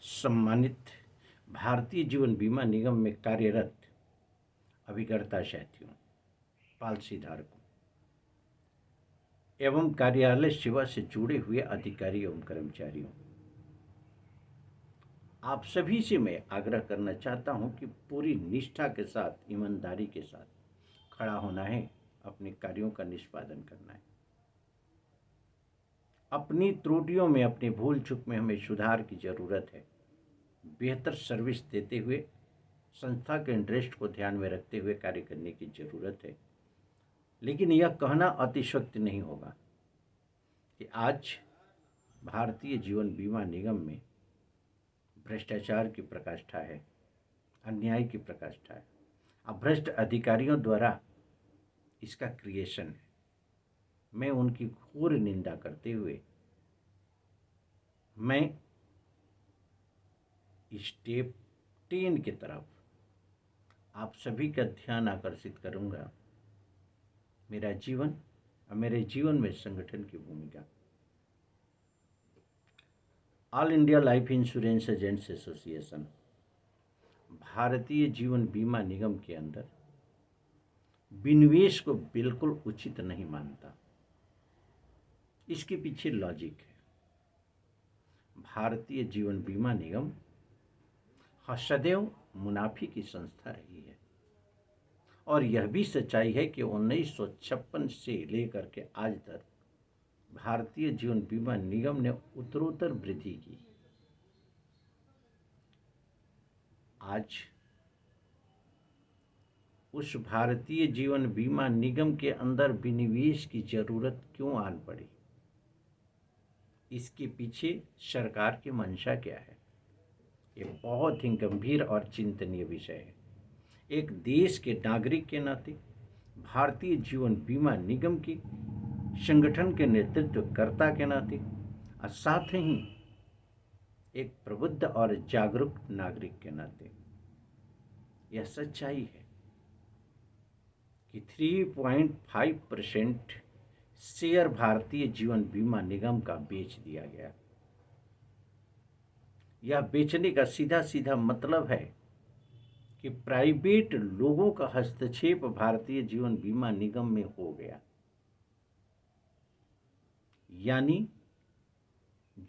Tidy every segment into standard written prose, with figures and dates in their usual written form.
सम्मानित भारतीय जीवन बीमा निगम में कार्यरत अभिकर्ता साथियों, पॉलिसीधारकों एवं कार्यालय सेवा से जुड़े हुए अधिकारी एवं कर्मचारियों, आप सभी से मैं आग्रह करना चाहता हूं कि पूरी निष्ठा के साथ, ईमानदारी के साथ खड़ा होना है, अपने कार्यों का निष्पादन करना है। अपनी त्रुटियों में, अपनी भूल चूक में हमें सुधार की ज़रूरत है। बेहतर सर्विस देते हुए, संस्था के इंटरेस्ट को ध्यान में रखते हुए कार्य करने की ज़रूरत है। लेकिन यह कहना अतिशयोक्ति नहीं होगा कि आज भारतीय जीवन बीमा निगम में भ्रष्टाचार की प्रकाष्ठा है, अन्याय की प्रकाष्ठा है। अब भ्रष्ट अधिकारियों द्वारा इसका क्रिएशन है। मैं उनकी घोर निंदा करते हुए मैं स्टेप 10 की तरफ आप सभी का ध्यान आकर्षित करूंगा। मेरा जीवन और मेरे जीवन में संगठन की भूमिका। All India life insurance agents association Bharatiya Jeevan बीमा निगम के अंदर विनिवेश को बिल्कुल उचित नहीं मानता। इसके पीछे लॉजिक है। भारतीय जीवन बीमा निगम सदैव मुनाफे की संस्था रही है और यह भी सच्चाई है कि 1956 से लेकर के आज तक भारतीय जीवन बीमा निगम ने उत्तरोत्तर वृद्धि की। आज उस भारतीय जीवन बीमा निगम के अंदर विनिवेश की जरूरत क्यों आन पड़ी? इसके पीछे सरकार की मंशा क्या है? ये बहुत ही गंभीर और चिंतनीय विषय है। एक देश के नागरिक के नाते, भारतीय जीवन बीमा निगम की संगठन के नेतृत्वकर्ता के नाते और साथ ही एक प्रबुद्ध और जागरूक नागरिक के नाते यह सच्चाई है कि 3.5% शेयर भारतीय जीवन बीमा निगम का बेच दिया गया। यह बेचने का सीधा सीधा मतलब है कि प्राइवेट लोगों का हस्तक्षेप भारतीय जीवन बीमा निगम में हो गया। यानी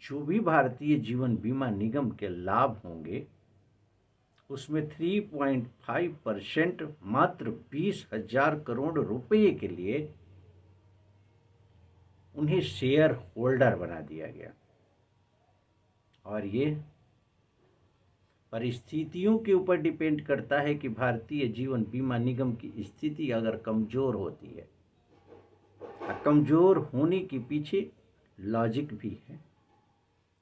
जो भी भारतीय जीवन बीमा निगम के लाभ होंगे उसमें 3.5% मात्र 20,000 करोड़ रुपए के लिए उन्हें शेयर होल्डर बना दिया गया। और ये परिस्थितियों के ऊपर डिपेंड करता है कि भारतीय जीवन बीमा निगम की स्थिति अगर कमज़ोर होती है, कमज़ोर होने के पीछे लॉजिक भी है,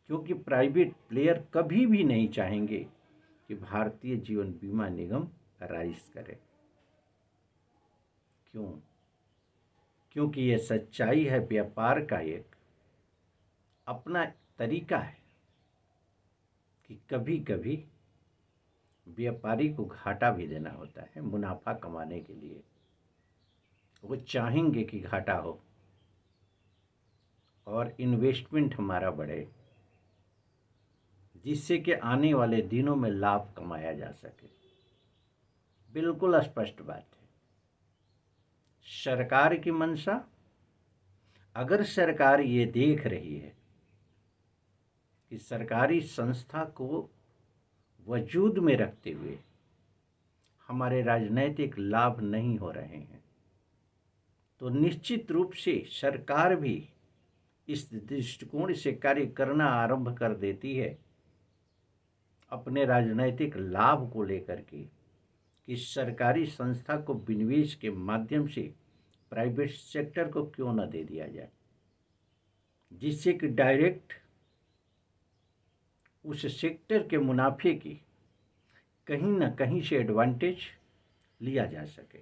क्योंकि प्राइवेट प्लेयर कभी भी नहीं चाहेंगे कि भारतीय जीवन बीमा निगम राइज करे। क्यों? क्योंकि ये सच्चाई है, व्यापार का एक अपना तरीका है कि कभी कभी व्यापारी को घाटा भी देना होता है मुनाफा कमाने के लिए। वो चाहेंगे कि घाटा हो और इन्वेस्टमेंट हमारा बढ़े, जिससे कि आने वाले दिनों में लाभ कमाया जा सके। बिल्कुल स्पष्ट बात है। सरकार की मंशा, अगर सरकार ये देख रही है कि सरकारी संस्था को वजूद में रखते हुए हमारे राजनीतिक लाभ नहीं हो रहे हैं, तो निश्चित रूप से सरकार भी इस दृष्टिकोण से कार्य करना आरंभ कर देती है अपने राजनीतिक लाभ को लेकर के कि सरकारी संस्था को विनिवेश के माध्यम से प्राइवेट सेक्टर को क्यों न दे दिया जाए, जिससे कि डायरेक्ट उस सेक्टर के मुनाफे की कहीं न कहीं से एडवांटेज लिया जा सके।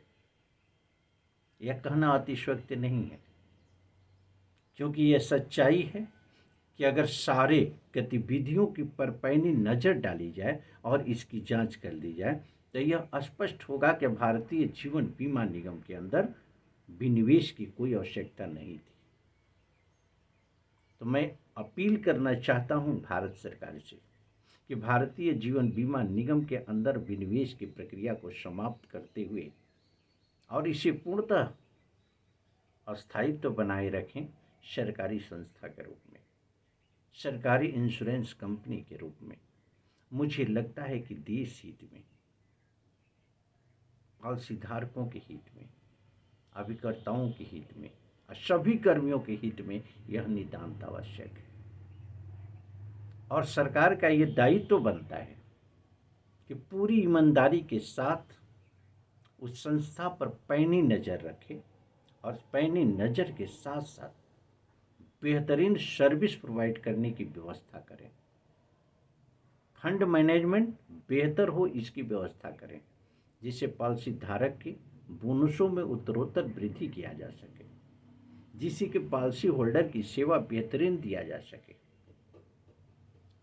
यह कहना अतिशयोक्ति नहीं है, क्योंकि यह सच्चाई है कि अगर सारे गतिविधियों की पर पैनी नज़र डाली जाए और इसकी जांच कर ली जाए तो यह स्पष्ट होगा कि भारतीय जीवन बीमा निगम के अंदर विनिवेश की कोई आवश्यकता नहीं थी। तो मैं अपील करना चाहता हूं भारत सरकार से कि भारतीय जीवन बीमा निगम के अंदर विनिवेश की प्रक्रिया को समाप्त करते हुए और इसे पूर्णतः अस्थायित्व बनाए रखें सरकारी संस्था के रूप में, सरकारी इंश्योरेंस कंपनी के रूप में। मुझे लगता है कि देश हित में, पॉलिसी धारकों के हित में, अभिकर्ताओं के हित में और सभी कर्मियों के हित में यह नितांत आवश्यक है। और सरकार का ये दायित्व बनता है कि पूरी ईमानदारी के साथ उस संस्था पर पैनी नज़र रखे और पैनी नज़र के साथ साथ बेहतरीन सर्विस प्रोवाइड करने की व्यवस्था करें। फंड मैनेजमेंट बेहतर हो इसकी व्यवस्था करें, जिससे पॉलिसी धारक के बोनसों में उत्तरोत्तर वृद्धि किया जा सके, जिससे कि पॉलिसी होल्डर की सेवा बेहतरीन दिया जा सके।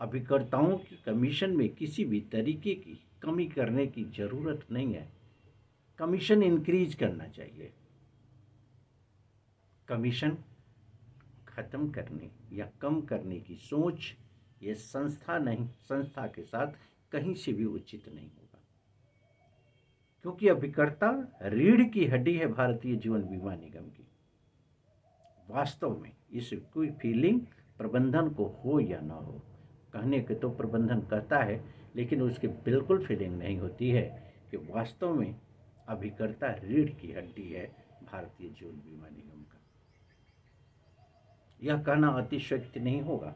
अभिकर्ताओं की कमीशन में किसी भी तरीके की कमी करने की ज़रूरत नहीं है। कमीशन इंक्रीज करना चाहिए। कमीशन खत्म करने या कम करने की सोच ये संस्था के साथ कहीं से भी उचित नहीं होगा, क्योंकि अभिकर्ता रीढ़ की हड्डी है भारतीय जीवन बीमा निगम की। वास्तव में इस कोई फीलिंग प्रबंधन को हो या ना हो, कहने के तो प्रबंधन कहता है, लेकिन उसकी बिल्कुल फीलिंग नहीं होती है कि वास्तव में अभिकर्ता रीढ़ की हड्डी है भारतीय जीवन बीमा निगम का। यह कहना अतिशयोक्ति नहीं होगा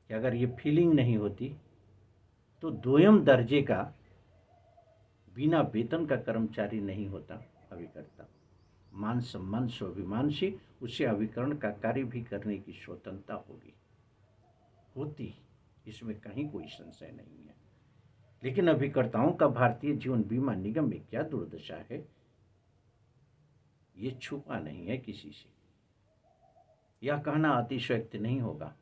कि अगर ये फीलिंग नहीं होती तो दोयम दर्जे का बिना वेतन का कर्मचारी नहीं होता अभिकर्ता। मान सम्मान स्वाभिमान से उसे अभिकरण का कार्य भी करने की स्वतंत्रता होती, इसमें कहीं कोई संशय नहीं है। लेकिन अभिकर्ताओं का भारतीय जीवन बीमा निगम में क्या दुर्दशा है, ये छुपा नहीं है किसी से। यह कहना अतिशयोक्ति नहीं होगा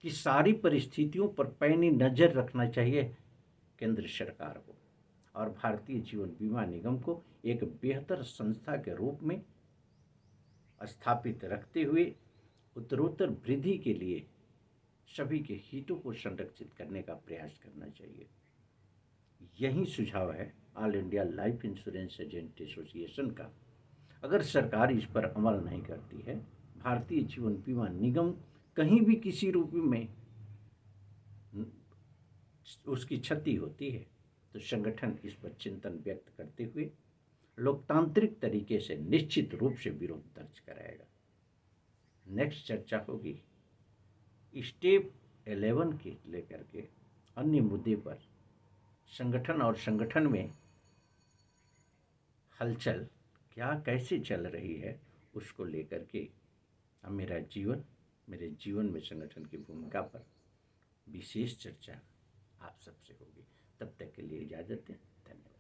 कि सारी परिस्थितियों पर पैनी नज़र रखना चाहिए केंद्र सरकार को और भारतीय जीवन बीमा निगम को एक बेहतर संस्था के रूप में स्थापित रखते हुए उत्तरोत्तर वृद्धि के लिए सभी के हितों को संरक्षित करने का प्रयास करना चाहिए। यही सुझाव है all India life insurance agent association का। अगर सरकार इस पर अमल नहीं करती है, भारतीय जीवन बीमा निगम कहीं भी किसी रूप में उसकी क्षति होती है तो संगठन इस पर चिंतन व्यक्त करते हुए लोकतांत्रिक तरीके से निश्चित रूप से विरोध दर्ज कराएगा। नेक्स्ट चर्चा होगी स्टेप 11 के लेकर के अन्य मुद्दे पर, संगठन और संगठन में हलचल क्या कैसे चल रही है उसको लेकर के मेरे जीवन में संगठन की भूमिका पर विशेष चर्चा आप सबसे होगी। तब तक के लिए इजाज़त दें। धन्यवाद।